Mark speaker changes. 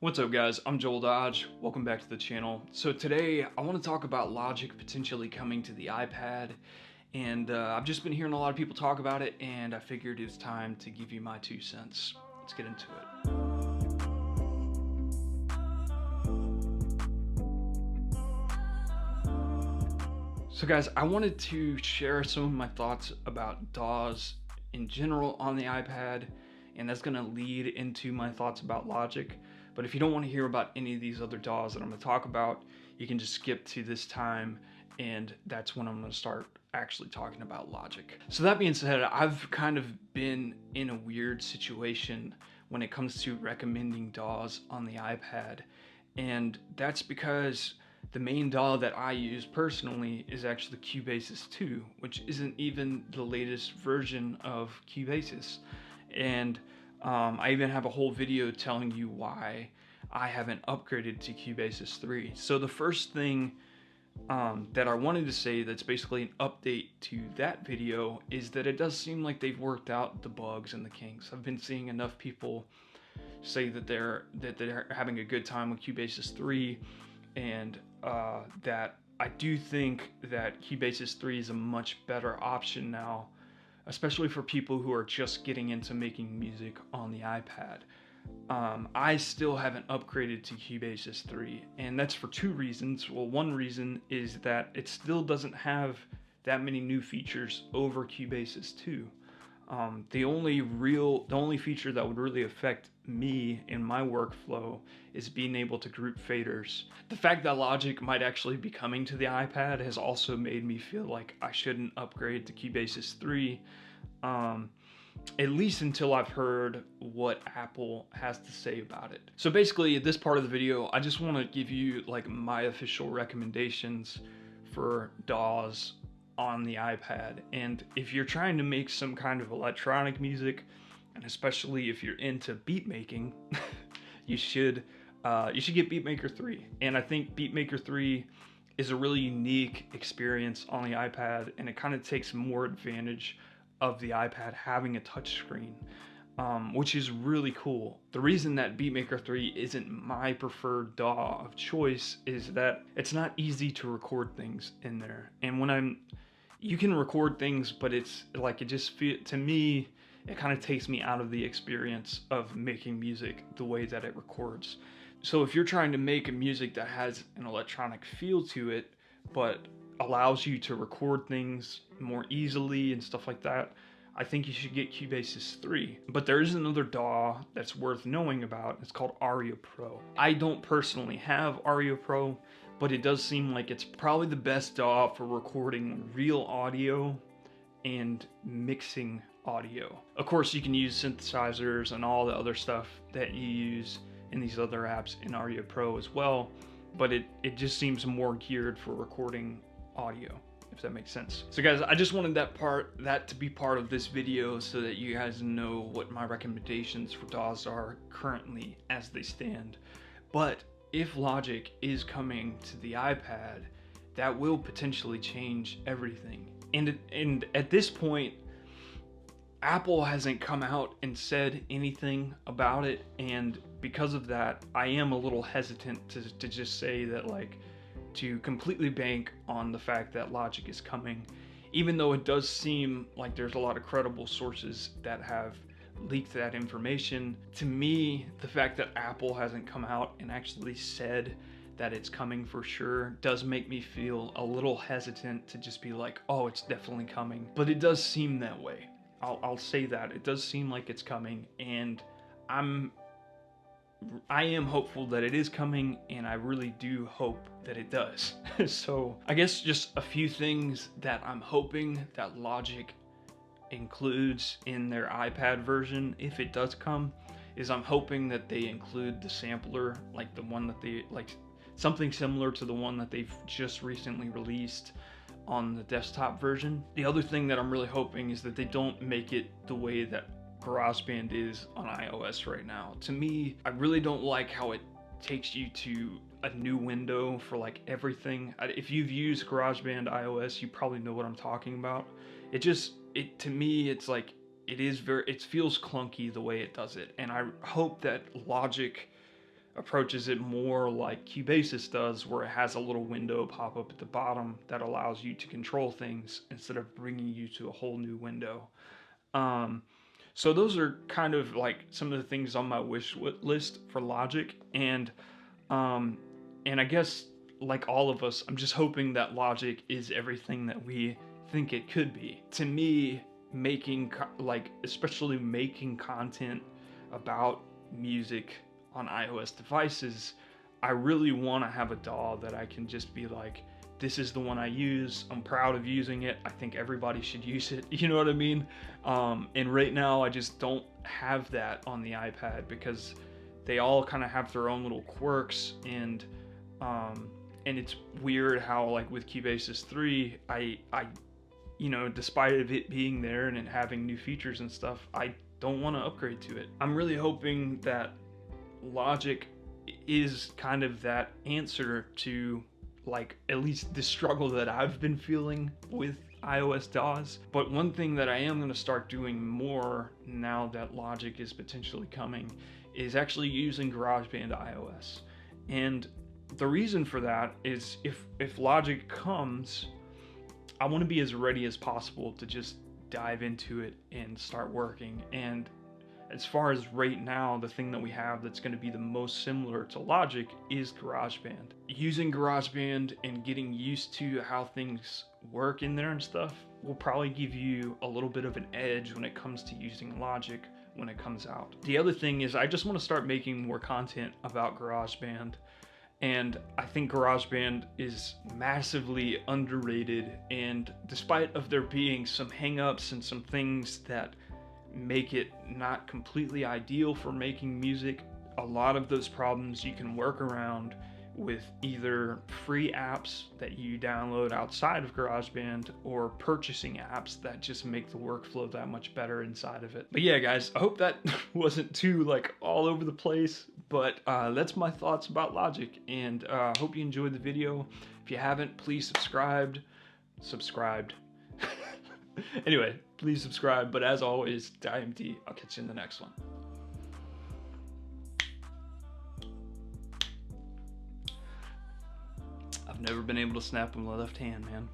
Speaker 1: What's up guys, I'm Joel Dodge, welcome back to the channel. So today I want to talk about Logic potentially coming to the iPad, and I've just been hearing a lot of people talk about it, and I figured it's time to give you my 2 cents. Let's get into it. So guys, I wanted to share some of my thoughts about DAWs in general on the iPad, and that's going to lead into my thoughts about Logic. But if you don't want to hear about any of these other DAWs that I'm going to talk about, you can just skip to this time, and that's when I'm going to start actually talking about Logic. So that being said, I've kind of been in a weird situation when it comes to recommending DAWs on the iPad, and that's because the main DAW that I use personally is actually Cubasis 2, which isn't even the latest version of Cubasis. And I even have a whole video telling you why I haven't upgraded to Cubasis 3. So the first thing that I wanted to say that's basically an update to that video is that it does seem like they've worked out the bugs and the kinks. I've been seeing enough people say that they're having a good time with Cubasis 3, and that I do think that Cubasis 3 is a much better option now, especially for people who are just getting into making music on the iPad. I still haven't upgraded to Cubasis 3, and that's for two reasons. Well, one reason is that it still doesn't have that many new features over Cubasis 2. The only feature that would really affect me in my workflow is being able to group faders. The fact that Logic might actually be coming to the iPad has also made me feel like I shouldn't upgrade to Cubasis 3, at least until I've heard what Apple has to say about it. So basically, at this part of the video, I just want to give you like my official recommendations for DAWs on the iPad. And if you're trying to make some kind of electronic music, and especially if you're into beat making, you should get Beatmaker 3. And I think Beatmaker 3 is a really unique experience on the iPad, and it kind of takes more advantage of the iPad having a touchscreen, which is really cool. The reason that Beatmaker 3 isn't my preferred DAW of choice is that it's not easy to record things in there. And you can record things, but it's like, to me, it kind of takes me out of the experience of making music the way that it records. So if you're trying to make a music that has an electronic feel to it, but allows you to record things more easily and stuff like that, I think you should get Cubasis 3. But there is another DAW that's worth knowing about. It's called Aria Pro. I don't personally have Aria Pro, but it does seem like it's probably the best DAW for recording real audio and mixing audio. Of course, you can use synthesizers and all the other stuff that you use in these other apps in Aria Pro as well, but it just seems more geared for recording audio, if that makes sense. So guys, I just wanted that to be part of this video so that you guys know what my recommendations for DAWs are currently as they stand. But if Logic is coming to the iPad, that will potentially change everything. And at this point, Apple hasn't come out and said anything about it, and because of that, I am a little hesitant to just say that, like, to completely bank on the fact that Logic is coming, even though it does seem like there's a lot of credible sources that have leaked that information. To me, the fact that Apple hasn't come out and actually said that it's coming for sure does make me feel a little hesitant to just be like, oh, it's definitely coming. But it does seem that way. I'll say that. It does seem like it's coming, and I am hopeful that it is coming, and I really do hope that it does. So I guess just a few things that I'm hoping that Logic includes in their iPad version, if it does come, is I'm hoping that they include the sampler, like the one that they, like something similar to the one that they've just recently released on the desktop version. The other thing that I'm really hoping is that they don't make it the way that GarageBand is on iOS right now. To me, I really don't like how it takes you to a new window for like everything. If you've used GarageBand iOS, you probably know what I'm talking about. To me, it's like, it feels clunky the way it does it. And I hope that Logic approaches it more like Cubasis does, where it has a little window pop up at the bottom that allows you to control things instead of bringing you to a whole new window. Um, so those are kind of like some of the things on my wish list for Logic, um, and I guess like all of us, I'm just hoping that Logic is everything that we think it could be. To me, especially making content about music on iOS devices, I really want to have a DAW that I can just be like, this is the one I use. I'm proud of using it. I think everybody should use it. You know what I mean? And right now, I just don't have that on the iPad because they all kind of have their own little quirks, and it's weird how, like, with Cubasis 3, I despite of it being there and it having new features and stuff, I don't want to upgrade to it. I'm really hoping that Logic is kind of that answer to, like, at least the struggle that I've been feeling with iOS DAWs. But one thing that I am going to start doing more now that Logic is potentially coming is actually using GarageBand iOS. And the reason for that is if Logic comes, I want to be as ready as possible to just dive into it and start working. And as far as right now, the thing that we have that's going to be the most similar to Logic is GarageBand. Using GarageBand and getting used to how things work in there and stuff will probably give you a little bit of an edge when it comes to using Logic when it comes out. The other thing is I just want to start making more content about GarageBand. And I think GarageBand is massively underrated, and despite of there being some hangups and some things that make it not completely ideal for making music, a lot of those problems you can work around with either free apps that you download outside of GarageBand or purchasing apps that just make the workflow that much better inside of it. But yeah, guys, I hope that wasn't too like all over the place, but that's my thoughts about Logic, and I hope you enjoyed the video. If you haven't, please subscribed. Anyway, please subscribe, but as always, DIMT. I'll catch you in the next one. I've never been able to snap with my left hand, man.